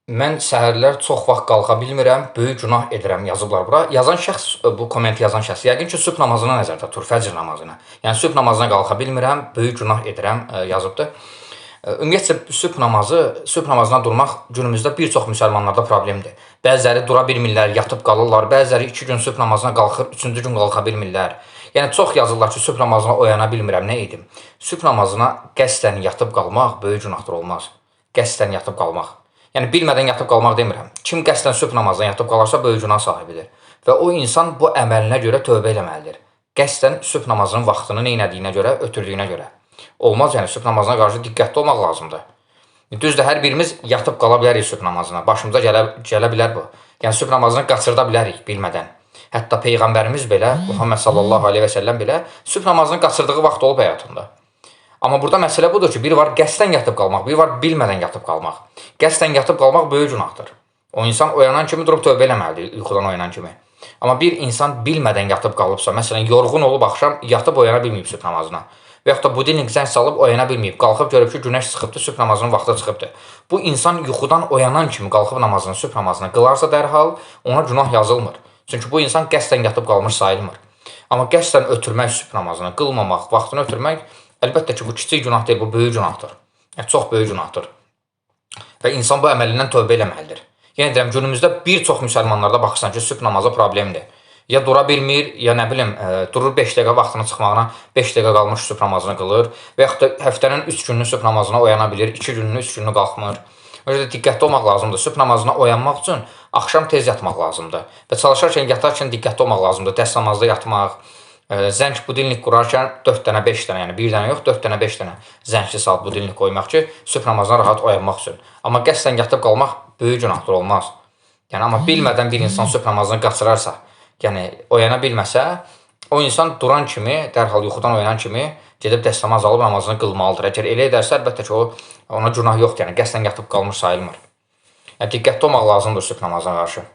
Mən səhərlər çox vaxt qalxa bilmirəm, böyük günah edirəm yazıblar bura. Yazan şəxs, bu kommenti yazan şəxs yəqin ki, sübh namazına nəzərdə tutur, fəcr namazına. Yəni sübh namazına qalxa bilmirəm, böyük günah edirəm yazıbdır. Ümumiyyətcə sübh namazına durmaq günümüzdə bir çox müsəlmanlarda problemdir. Bəziləri dura bilmirlər, yatıb qalırlar, bəziləri 2 gün sübh namazına qalxır, 3-cü gün qalxa bilmirlər. Yəni çox yazırlar ki, sübh namazına oyana bilmirəm, nə edim? Sübh namazına qəsdən yatıb qalmaq böyük günahdır, olmaz. Qəsdən yatıb qalmaq. Yəni bilmədən yatıb qalmaq demirəm. Kim qəsdən sübh namazına yatıb qalarsa böyük günah sahibidir. Və o insan bu əməlinə görə tövbə eləməlidir. Qəsdən sübh namazının vaxtını neynədiyinə görə, ötürdüyünə görə. Olmaz, yəni sübh namazına qarşı diqqətli olmaq lazımdır. Düzdür, hər birimiz yatıb qala bilərik sübh namazına. Başımıza gələ bilər bu. Yəni sübh namazını qaçırda bilərik bilmədən. Hətta Peyğəmbərimiz belə, Muhammed sallallahu aleyhi və səlləm belə sübh namazını qaçırdığı vaxt olub həyatında. Amma burada məsələ budur ki, biri var qəsdən yatıb qalmaq, biri var bilmədən yatıb qalmaq. Qəsdən yatıb qalmaq böyük günahdır. O insan oyanan kimi durub tövbə eləməlidir, yuxudan oyanan kimi. Amma bir insan bilmədən yatıb qalıbsa, məsələn, yorğun olub axşam yatıb oyana bilməyib sübh namazına və yaxud da budilnik zəng salıb oyana bilməyib, qalxıb görüb ki, günəş çıxıbdır, sübh namazının vaxtı çıxıbdır. Bu insan yuxudan oyanan kimi qalxıb namazını, sübh namazını qılarsa dərhal ona günah yazılmır. Çünki bu insan qəsdən yatıb qalmış sayılmır. Amma qəsdən ötürmək sübh namazını, qılmamaq, vaxtını ötürmək, əlbəttə ki, bu kiçik günah deyil, bu böyük günahdır. Yəni, çox böyük günahdır. Və insan bu əməlindən tövbə eləməlidir. Yəni deyirəm, günümüzdə bir çox müsəlmanlarda baxırsan ki, sübh namazı problemdir. Ya dura bilmir, ya nə bilim, durur 5 dəqiqə vaxtını çıxmağına 5 dəqiqə qalmış sübh namazını qılır və yaxud da həftənin 3 gününü sübh namazına oyana bilir, 2 gününü, 3 gününü qalxmır. Öyle diqqətli olmaq lazımdır. Sübh namazına oyanmaq üçün axşam tez yatmaq lazımdır və çalışarkən, yatarkən diqqətli olmaq lazımdır. Dəst namazda yatmaq, zəng budilnik qurarkən 4 dənə, 5 dənə, yəni 1 dənə yox, 4 dənə, 5 dənə zəngli saat budilnik qoymaq ki, sübh namazına rahat oyanmaq üçün. Amma qəsdən yatıb qalmaq böyük günahdır, olmaz. Yəni, amma bilmədən bir insan sübh namazını qaçırarsa, yəni oyana bilməsə, o insan duran kimi, dərhal yuxudan oyanan kimi gedib dəst namaz alıb namazını qılmalıdır. Əgər elə edərsə, əlbəttə ki, ona günah yoxdur, yəni qəsdən yatıb qalmış sayılmır. Yəni, diqqətli olmaq lazımdır sübh namazına qarşı.